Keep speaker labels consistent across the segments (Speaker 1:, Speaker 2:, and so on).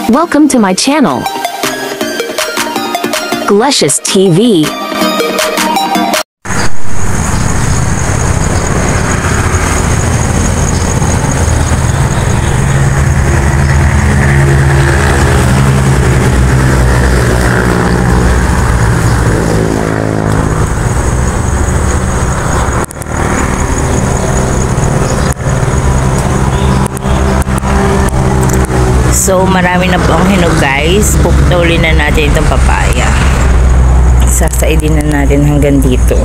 Speaker 1: Welcome to my channel, Glecious TV.
Speaker 2: So, marami na po ang hinog guys. Puputulin na natin itong papaya. Sasaidin na natin hanggang dito.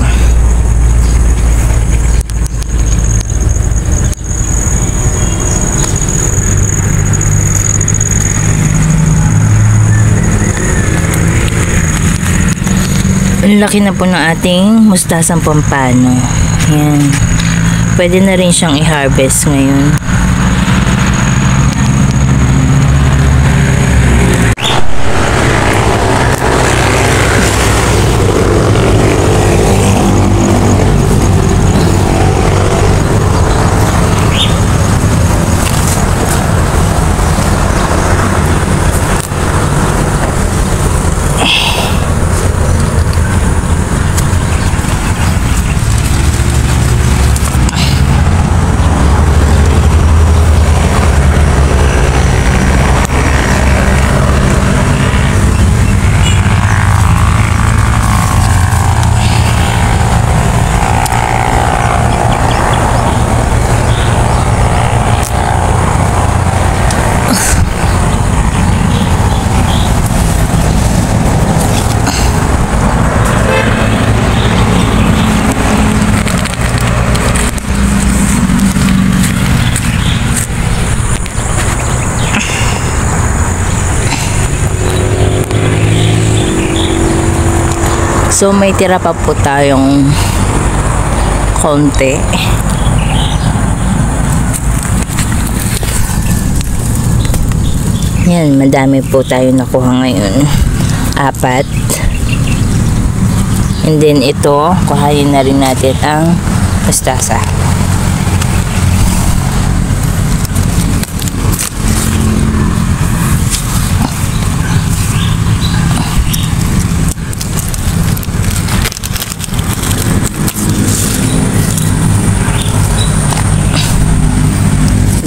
Speaker 2: Ang laki na po ng ating mustasang pampano. Yan. Pwede na rin siyang i-harvest ngayon. So may tira pa po tayong konti. Yan, madami po tayo nakuha ngayon. 4. And then ito, kuhayin na rin natin ang mustasa.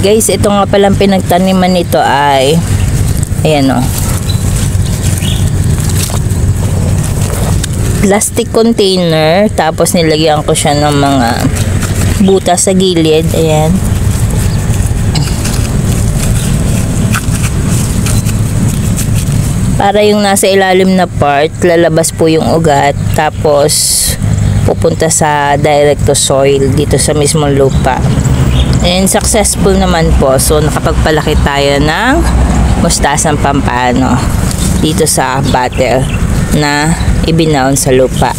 Speaker 2: Guys, ito nga palang pinagtaniman nito ay ayan o, plastic container, tapos nilagyan ko siya ng mga butas sa gilid. Ayan, para yung nasa ilalim na part lalabas po yung ugat, tapos pupunta sa direct to soil dito sa mismong lupa. And successful naman po. So nakapagpalaki tayo ng mustasang pampano dito sa bottle na ibinaon sa lupa.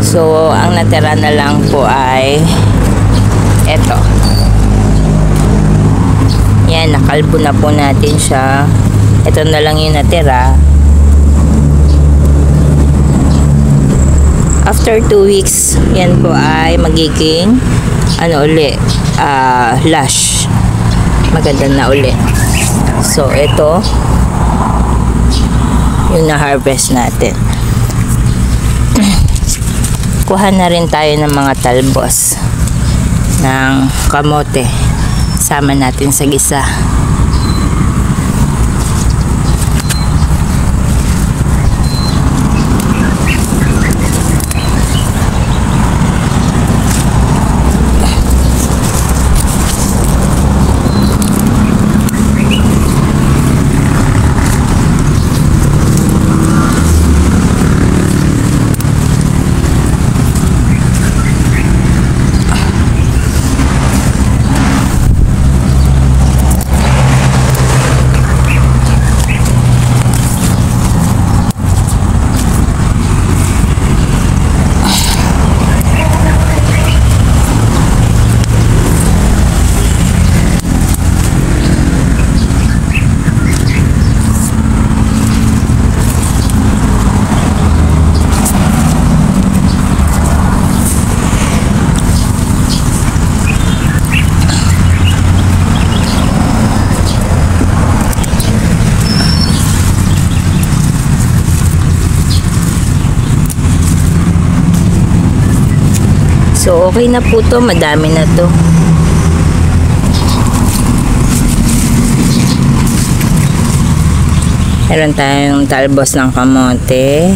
Speaker 2: So, ang natira na lang po ay eto. Yan, nakalbo na po natin siya. Ito na lang yung natira. After 2 weeks, yan po ay magiging lush. Maganda na uli. So, ito yung na-harvest natin. Kuha na rin tayo ng mga talbos ng kamote, sama natin sa gisa. So, okay na po to. Madami na to. Meron tayong talbos ng kamote,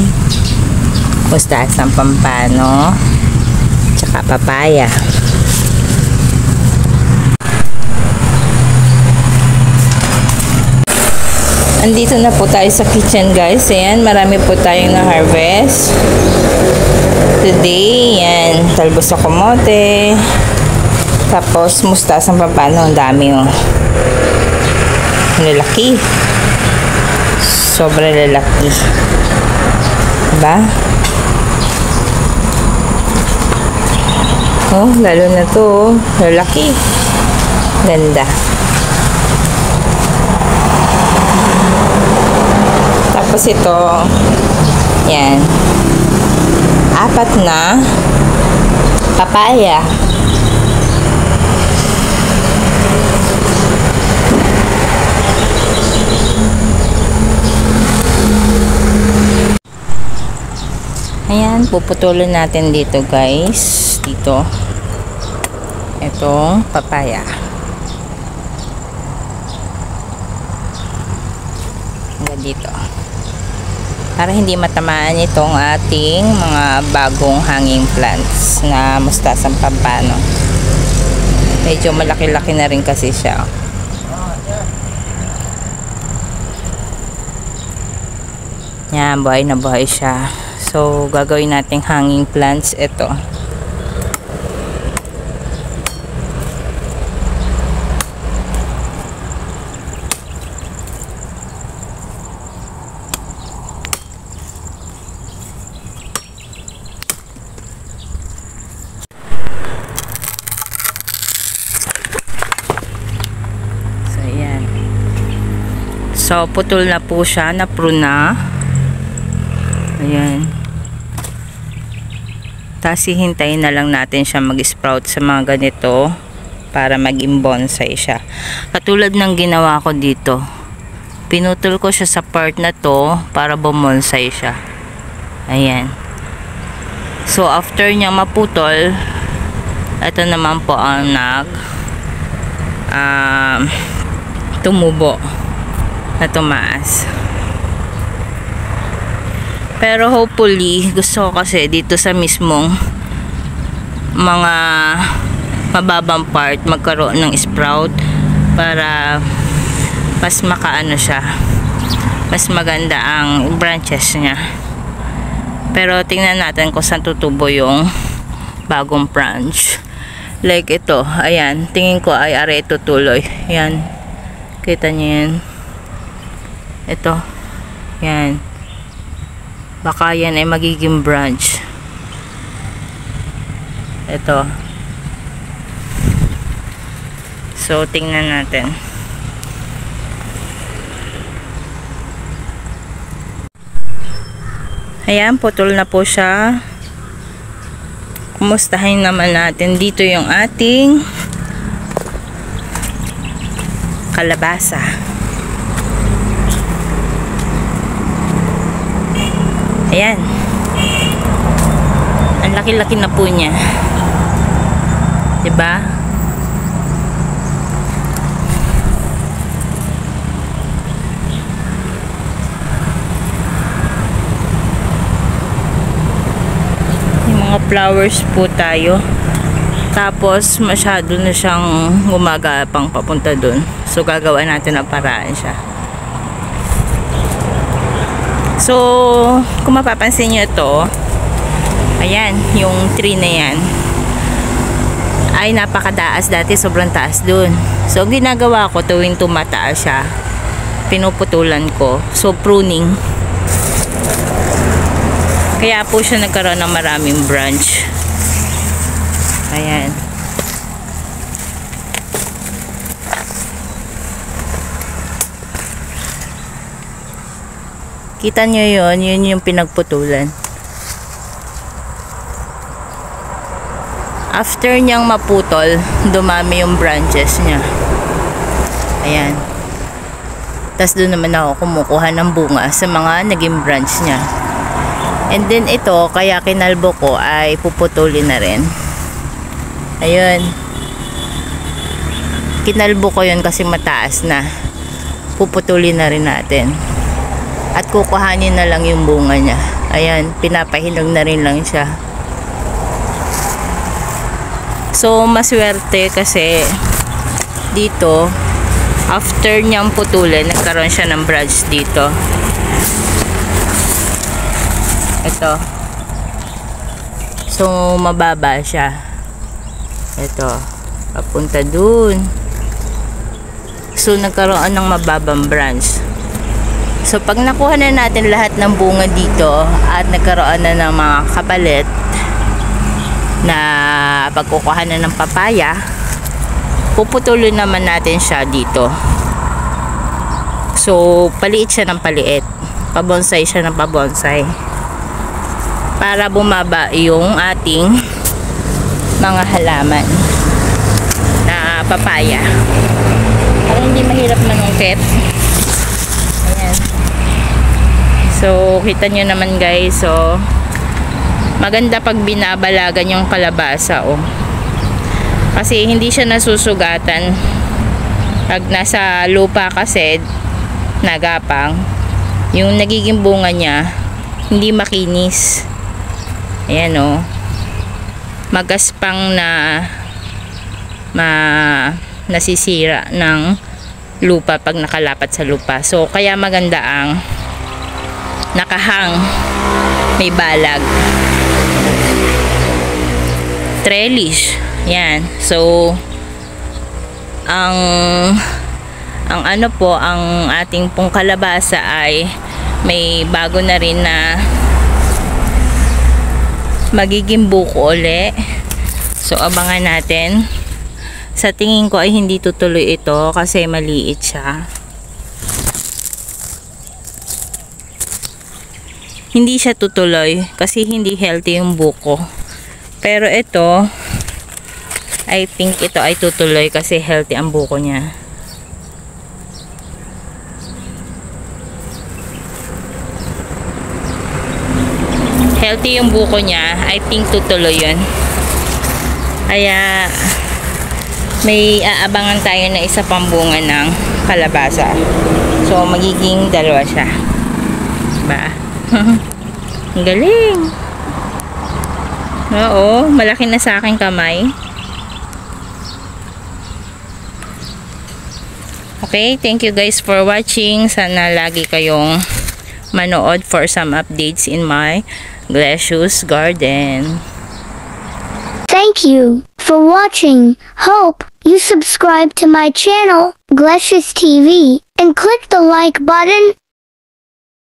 Speaker 2: mustasa ng pampano, tsaka papaya. Andito na po tayo sa kitchen, guys. Ayan, marami po tayong na-harvest today. Yan, talbos ng kamote, tapos mustasa ng pampano. Ang dami, oh. Lalaki. Sobrang lalaki. Diba? Oh, lalo na to, oh. Lalaki. Ganda. Tapos ito, yan. 4 na papaya. Ayan, puputulin natin dito, guys. Dito. Itong papaya. Hanggang dito. Para hindi matamaan itong ating mga bagong hanging plants na mustasang pampano. Medyo malaki-laki na rin kasi siya. Yan, buhay na buhay siya. So, gagawin nating hanging plants ito. So, ayan. So, putol na po siya, na-prune na. Ayan. Tapos hihintayin na lang natin siya mag-sprout sa mga ganito para maging bonsai siya. Katulad ng ginawa ko dito. Pinutol ko siya sa part na to para bumonsai siya. Ayan. So after niya maputol, ito naman po ang tumubo na tumaas. Pero hopefully, gusto ko kasi dito sa mismong mga mababang part magkaroon ng sprout para mas makaano siya, mas maganda ang branches niya. Pero tingnan natin kung saan tutubo yung bagong branch. Like ito, ayan, tingin ko ay are tutuloy. Ayan, kita niyo yan. Ito, yan. Baka yan ay magiging branch. Ito. So, tingnan natin. Ayan, putol na po siya. Kumustahin naman natin dito yung ating kalabasa. Ayan. Ang laki-laki na po niya. Diba? Yung mga flowers po tayo. Tapos masyado na siyang gumagapang papunta dun. So gagawa natin ang paraan siya. So, kung mapapansin nyo ito, ayan, yung tree na yan, ay napakadaas dati, sobrang taas dun. So, ginagawa ko tuwing tumataas siya, pinuputulan ko. So, pruning. Kaya po siya nagkaroon ng maraming branch. Ayan. Kita nyo yun, yun yung pinagputulan. After niyang maputol, dumami yung branches niya. Ayan. Tapos doon naman ako kumukuha ng bunga sa mga naging branch niya. And then ito, kaya kinalbo ko ay puputulin na rin. Ayun. Kinalbo ko yun kasi mataas na. Puputulin na rin natin. At kukuhanin na lang yung bunga niya. Ayan, pinapahinog na rin lang siya. So, maswerte kasi dito, after niyang putulin, nagkaroon siya ng branch dito. Ito. So, mababa siya. Ito. Papunta dun. So, nagkaroon ng mababang branch. So, pag nakuha na natin lahat ng bunga dito at nagkaroon na ng mga kapalit na pagkukuha na ng papaya, puputulin naman natin siya dito. So, paliit siya ng paliit. Pabonsai siya ng pabonsai. Para bumaba yung ating mga halaman na papaya. Para hindi mahirap manungkit. Ayan. So, kita nyo naman guys. So, maganda pag binabalagan yung kalabasa. Oh. Kasi hindi siya nasusugatan. Pag nasa lupa kasi, nagapang, yung nagiging bunga niya, hindi makinis. Ayan o. Magaspang na nasisira ng lupa pag nakalapat sa lupa. So, kaya maganda ang nakahang, may balag. Trellis. Yan. So, ang ano po, ang ating pong kalabasa ay may bago na rin na magiging buko uli. So, abangan natin. Sa tingin ko ay hindi tutuloy ito kasi maliit siya. Hindi siya tutuloy kasi hindi healthy yung buko. Pero ito, I think ito ay tutuloy kasi healthy ang buko niya. Healthy yung buko niya, I think tutuloy yun. Kaya may aabangan tayo na isa pang bunga ng kalabasa. So magiging dalawa siya. Diba? Ang galing. Oo, malaki na sa aking kamay. Okay, thank you guys for watching. Sana lagi kayong manood for some updates in my Glecious garden.
Speaker 3: Thank you for watching. Hope you subscribe to my channel, Glecious TV, and click the like button